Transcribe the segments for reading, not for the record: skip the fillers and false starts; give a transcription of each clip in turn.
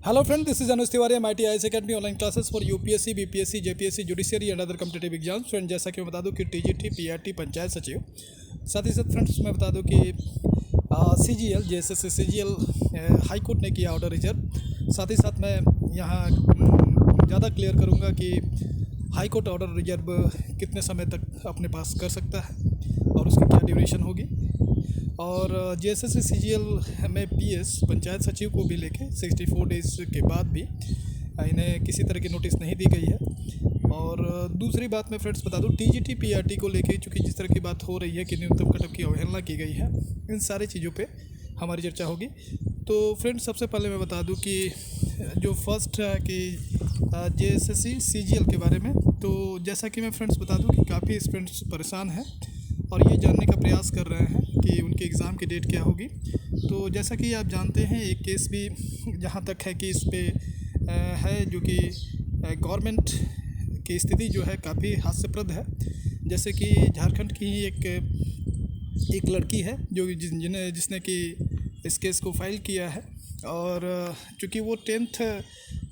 Hello friend, this is Anush Tiwari, MIT IAS Academy online classes for UPSC, BPSC, JPSC, Judiciary and other competitive exams। Friend जैसा कि मैं बता दूं कि TGT, PRT, panchayat सचिव, साथ ही साथ फ्रेंड्स मैं बता दूं कि CGL, JSS CGL high court ने किया ऑर्डर रिजर्व। साथ ही साथ मैं यहाँ ज़्यादा क्लियर करूँगा कि हाई कोर्ट ऑर्डर रिजर्व कितने समय तक अपने पास कर सकता है और उसकी क्या ड्यूरेशन होगी। और JSS CGL में PS पंचायत सचिव को भी लेके 64 डेज़ के बाद भी इन्हें किसी तरह की नोटिस नहीं दी गई है। और दूसरी बात मैं फ्रेंड्स बता दूं TGT PRT को लेके चूँकि जिस तरह की बात हो रही है कि न्यूनतम कटअप की अवहेलना की गई है, इन सारी चीज़ों पे हमारी चर्चा होगी। तो फ्रेंड्स सबसे पहले मैं बता दूं कि जो फर्स्ट है कि JSS CGL के बारे में, तो जैसा कि मैं फ्रेंड्स बता दूं कि काफ़ी स्टूडेंट्स परेशान हैं और ये जानने का प्रयास कर रहे हैं कि उनके एग्ज़ाम की डेट क्या होगी। तो जैसा कि आप जानते हैं एक केस भी जहाँ तक है कि इस पे है जो कि गवर्नमेंट की स्थिति जो है काफ़ी हास्यप्रद है। जैसे कि झारखंड की ही एक लड़की है जो जिसने कि इस केस को फाइल किया है और चूँकि वो 10th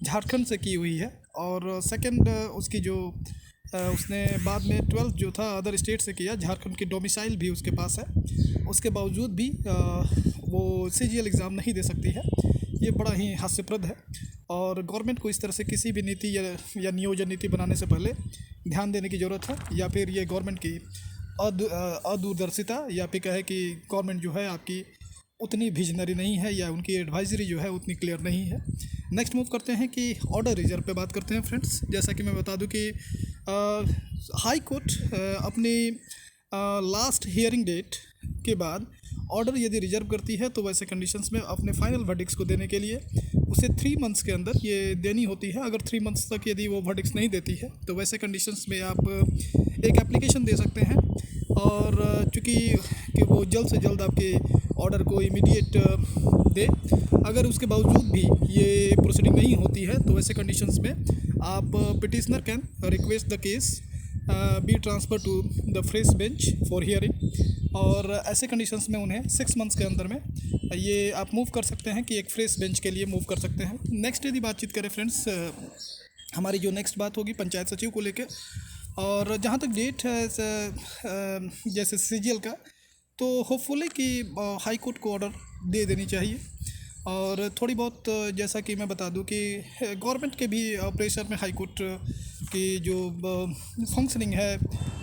झारखंड से की हुई है और सेकंड उसकी जो उसने बाद में 12th जो था अदर स्टेट से किया, झारखंड की डोमिसाइल भी उसके पास है, उसके बावजूद भी वो CGL एग्ज़ाम नहीं दे सकती है। ये बड़ा ही हास्यप्रद है और गवर्नमेंट को इस तरह से किसी भी नीति या नियोजन नीति बनाने से पहले ध्यान देने की ज़रूरत है, या फिर ये गवर्नमेंट की अदूरदर्शिता या फिर कहे कि गवर्नमेंट जो है आपकी उतनी विजनरी नहीं है या उनकी एडवाइजरी जो है उतनी क्लियर नहीं है। नेक्स्ट मूव करते हैं कि ऑर्डर रिजर्व पे बात करते हैं फ्रेंड्स। जैसा कि मैं बता दूं कि हाई कोर्ट अपनी लास्ट हियरिंग डेट के बाद ऑर्डर यदि रिजर्व करती है तो वैसे कंडीशंस में अपने फाइनल वर्डिक्स को देने के लिए उसे 3 मंथ्स के अंदर ये देनी होती है। अगर 3 मंथ्स तक यदि वो वर्डिक्स नहीं देती है तो वैसे कंडीशंस में आप एक एप्लीकेशन दे सकते हैं और चूँकि कि वो जल्द से जल्द आपके ऑर्डर को इमीडिएट दे। अगर उसके बावजूद भी ये प्रोसीडिंग नहीं होती है तो वैसे कंडीशंस में आप petitioner can request the case be transfer to the fresh bench for hearing, और ऐसे कंडीशंस में उन्हें 6 मंथ्स के अंदर में ये आप मूव कर सकते हैं कि एक फ्रेश बेंच के लिए मूव कर सकते हैं। नेक्स्ट यदि बातचीत करें फ्रेंड्स, हमारी जो नेक्स्ट बात होगी पंचायत सचिव को लेकर, और जहाँ तक डेट है जैसे CGL का, तो होपफुली कि हाई कोर्ट को ऑर्डर दे देनी चाहिए। और थोड़ी बहुत जैसा कि मैं बता दूं कि गवर्नमेंट के भी प्रेशर में हाई कोर्ट की जो फंक्शनिंग है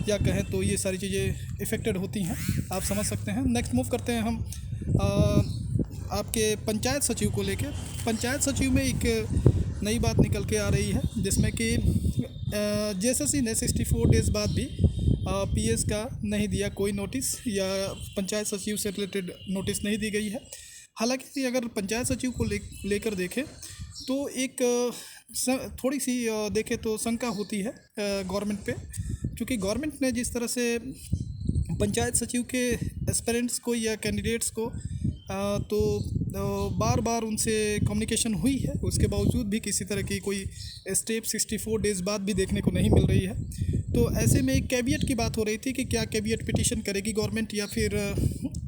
या कहें तो ये सारी चीज़ें इफ़ेक्टेड होती हैं, आप समझ सकते हैं। नेक्स्ट मूव करते हैं हम आपके पंचायत सचिव को लेके। पंचायत सचिव में एक नई बात निकल के आ रही है जिसमें कि JSS ने 64 डेज़ बाद भी PS का नहीं दिया कोई नोटिस या पंचायत सचिव से रिलेटेड नोटिस नहीं दी गई है। हालांकि अगर पंचायत सचिव को लेकर देखें तो एक थोड़ी सी देखें तो शंका होती है गवर्नमेंट पे, क्योंकि गवर्नमेंट ने जिस तरह से पंचायत सचिव के एस्पिरेंट्स को या कैंडिडेट्स को तो बार बार उनसे कम्युनिकेशन हुई है, उसके बावजूद भी किसी तरह की कोई स्टेप 64 डेज़ बाद भी देखने को नहीं मिल रही है। तो ऐसे में एक कैविएट की बात हो रही थी कि क्या कैविएट पिटीशन करेगी गवर्नमेंट या फिर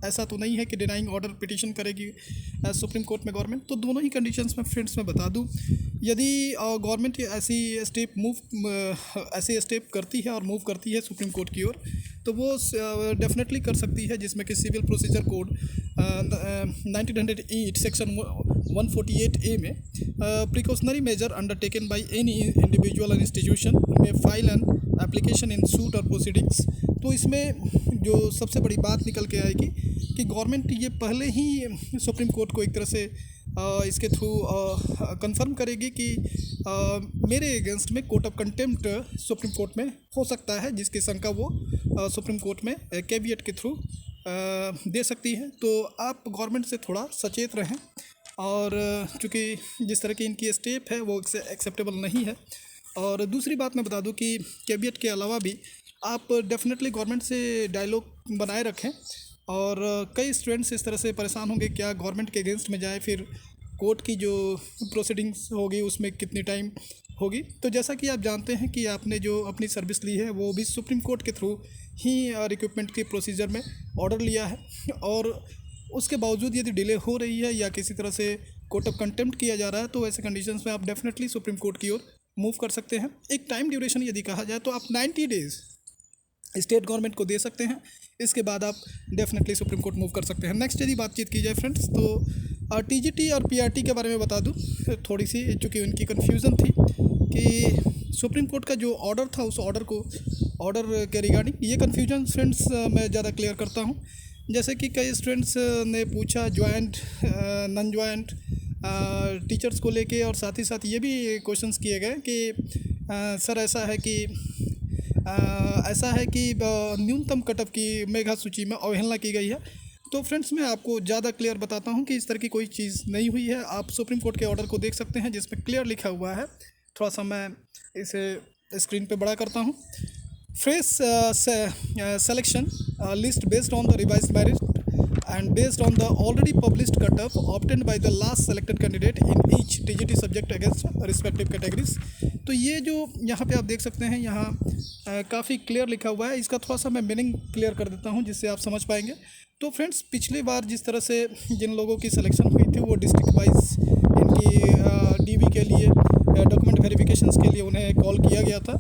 ऐसा तो नहीं है कि डिनाइंग ऑर्डर पिटीशन करेगी सुप्रीम कोर्ट में गवर्नमेंट। तो दोनों ही कंडीशंस में फ्रेंड्स मैं बता दूं, यदि गवर्नमेंट ऐसे स्टेप करती है और मूव करती है सुप्रीम कोर्ट की ओर, तो वो डेफिनेटली कर सकती है, जिसमें कि civil procedure code 1908 section 148A में precautionary measure undertaken by any individual and institution में file an application in suit और प्रोसीडिंग्स। तो इसमें जो सबसे बड़ी बात निकल के आएगी कि गवर्नमेंट ये पहले ही सुप्रीम कोर्ट को एक तरह से इसके थ्रू कंफर्म करेगी कि मेरे अगेंस्ट में court of contempt supreme court में हो सकता है, जिसकी शंका वो सुप्रीम कोर्ट में कैविएट के थ्रू दे सकती है। तो आप गवर्नमेंट से थोड़ा सचेत रहें, और चूँकि जिस तरह की इनकी स्टेप है वो एक्सेप्टेबल नहीं है। और दूसरी बात मैं बता दूं कि कैविएट के अलावा भी आप डेफिनेटली गवर्नमेंट से डायलॉग बनाए रखें, और कई स्टूडेंट्स इस तरह से परेशान होंगे क्या गवर्नमेंट के अगेंस्ट में जाए, फिर कोर्ट की जो प्रोसीडिंग्स होगी उसमें कितनी टाइम होगी। तो जैसा कि आप जानते हैं कि आपने जो अपनी सर्विस ली है वो भी सुप्रीम कोर्ट के थ्रू ही रिक्रूटमेंट के प्रोसीजर में ऑर्डर लिया है, और उसके बावजूद यदि डिले हो रही है या किसी तरह से कोर्ट ऑफ कंटेम्प्ट किया जा रहा है, तो ऐसे कंडीशंस में आप डेफिनेटली सुप्रीम कोर्ट की ओर मूव कर सकते हैं। एक टाइम ड्यूरेशन यदि कहा जाए तो आप 90 डेज़ स्टेट गवर्नमेंट को दे सकते हैं, इसके बाद आप डेफिनेटली सुप्रीम कोर्ट मूव कर सकते हैं। नेक्स्ट यदि बातचीत की जाए फ्रेंड्स, तो टीजीटी और पीआरटी के बारे में बता दूं थोड़ी सी, चूँकि उनकी कन्फ्यूज़न थी कि सुप्रीम कोर्ट का जो ऑर्डर था उस ऑर्डर के रिगार्डिंग ये कन्फ्यूजन फ्रेंड्स मैं ज़्यादा क्लियर करता हूँ। जैसे कि कई स्टूडेंट्स ने पूछा ज्वाइंट नॉन ज्वाइंट टीचर्स को लेके, और साथ ही साथ ये भी क्वेश्चंस किए गए कि सर ऐसा है कि न्यूनतम कटअप की मेघा सूची में अवहेलना की गई है। तो फ्रेंड्स मैं आपको ज़्यादा क्लियर बताता हूं कि इस तरह की कोई चीज़ नहीं हुई है। आप सुप्रीम कोर्ट के ऑर्डर को देख सकते हैं जिसमें क्लियर लिखा हुआ है। थोड़ा सा मैं इसे स्क्रीन पे बड़ा करता हूं। Fresh selection list based on the revised merit and based on the already published cutoff obtained by the last selected candidate in each TGT subject against respective categories। तो ये जो यहाँ पे आप देख सकते हैं, यहाँ काफ़ी क्लियर लिखा हुआ है। इसका थोड़ा सा मैं मीनिंग क्लियर कर देता हूँ जिससे आप समझ पाएंगे। तो फ्रेंड्स पिछली बार जिस तरह से जिन लोगों की सिलेक्शन हुई थी वो डिस्ट्रिक्ट वाइज इनकी डीवी के लिए डॉक्यूमेंट वेरिफिकेशंस के लिए उन्हें कॉल किया गया था।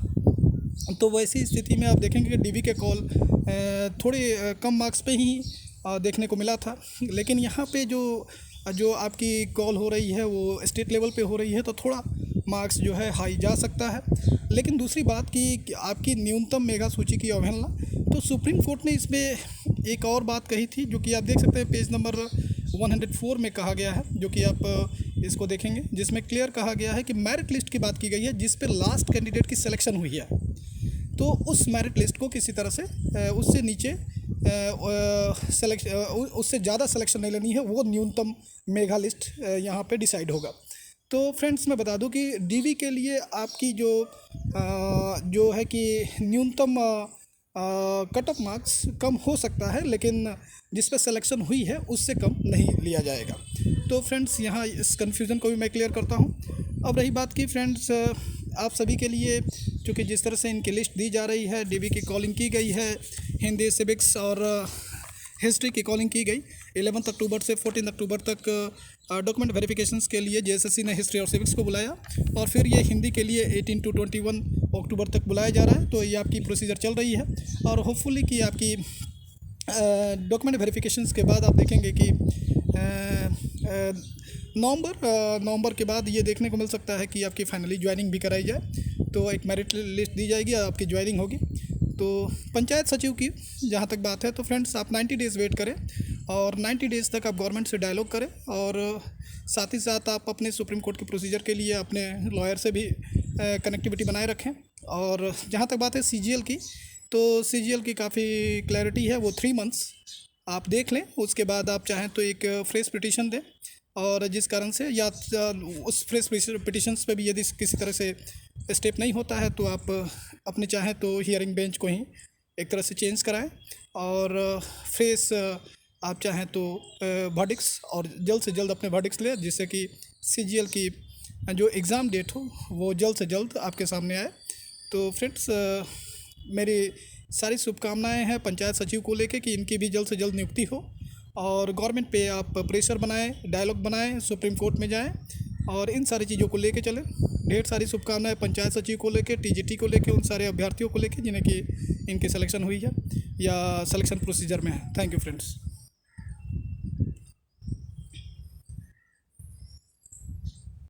तो वैसी स्थिति में आप देखेंगे कि डीवी के कॉल थोड़े कम मार्क्स पे ही देखने को मिला था, लेकिन यहाँ पे जो आपकी कॉल हो रही है वो स्टेट लेवल पे हो रही है, तो थोड़ा मार्क्स जो है हाई जा सकता है। लेकिन दूसरी बात कि आपकी न्यूनतम मेगा सूची की अवहेलना, तो सुप्रीम कोर्ट ने इसमें एक और बात कही थी जो कि आप देख सकते हैं पेज नंबर 104 में कहा गया है, जो कि आप इसको देखेंगे, जिसमें क्लियर कहा गया है कि मेरिट लिस्ट की बात की गई है जिस पे लास्ट कैंडिडेट की सिलेक्शन हुई है। तो उस मेरिट लिस्ट को किसी तरह से उससे नीचे उससे ज़्यादा सिलेक्शन नहीं लेनी है, वो न्यूनतम मेगा लिस्ट यहाँ पे डिसाइड होगा। तो फ्रेंड्स मैं बता दूं कि डीवी के लिए आपकी जो है कि न्यूनतम कट ऑफ मार्क्स कम हो सकता है, लेकिन जिस पर सिलेक्शन हुई है उससे कम नहीं लिया जाएगा। तो फ्रेंड्स यहाँ इस कन्फ्यूज़न को भी मैं क्लियर करता हूँ। अब रही बात की फ्रेंड्स आप सभी के लिए, चूँकि जिस तरह से इनकी लिस्ट दी जा रही है, डीवी की कॉलिंग की गई है, हिंदी सिविक्स और हिस्ट्री की कॉलिंग की गई 11 अक्टूबर से 14 अक्टूबर तक डॉक्यूमेंट वेरिफिकेशंस के लिए जेएसएससी ने हिस्ट्री और सिविक्स को बुलाया, और फिर ये हिंदी के लिए 18 to 21 अक्टूबर तक बुलाया जा रहा है। तो ये आपकी प्रोसीजर चल रही है, और होपफुली कि आपकी डॉक्यूमेंट वेरिफिकेशंस के बाद आप देखेंगे कि नवंबर के बाद ये देखने को मिल सकता है कि आपकी फाइनली ज्वाइनिंग भी कराई जाए। तो एक मेरिट लिस्ट दी जाएगी, आपकी ज्वाइनिंग होगी। तो पंचायत सचिव की जहाँ तक बात है, तो फ्रेंड्स आप 90 डेज़ वेट करें, और 90 डेज़ तक आप गवर्नमेंट से डायलॉग करें, और साथ ही साथ आप अपने सुप्रीम कोर्ट के प्रोसीजर के लिए अपने लॉयर से भी कनेक्टिविटी बनाए रखें। और जहाँ तक बात है सीजीएल की, तो सीजीएल की काफ़ी क्लैरिटी है, वो 3 मंथ्स आप देख लें, उसके बाद आप चाहें तो एक फ्रेश पिटीशन दें, और जिस कारण से या उस फ्रेश पिटीशंस पे भी यदि किसी तरह से स्टेप नहीं होता है तो आप अपने चाहें तो हियरिंग बेंच को ही एक तरह से चेंज कराएं, और फ्रेश आप चाहें तो वर्डिक्ट्स और जल्द से जल्द अपने वर्डिक्ट्स लें, जिससे कि सीजीएल की जो एग्ज़ाम डेट हो वो जल्द से जल्द आपके सामने आए। तो फ्रेंड्स मेरी सारी शुभकामनाएं हैं पंचायत सचिव को लेके कि इनकी भी जल्द से जल्द नियुक्ति हो, और गवर्नमेंट पे आप प्रेशर बनाएं, डायलॉग बनाएं, सुप्रीम कोर्ट में जाएं, और इन सारी चीज़ों को लेके चलें। ढेर सारी शुभकामनाएं पंचायत सचिव को लेके, टीजीटी को लेके, उन सारे अभ्यर्थियों को लेके जिन्हें कि इनकी सिलेक्शन हुई है या सिलेक्शन प्रोसीजर में है। Thank you friends.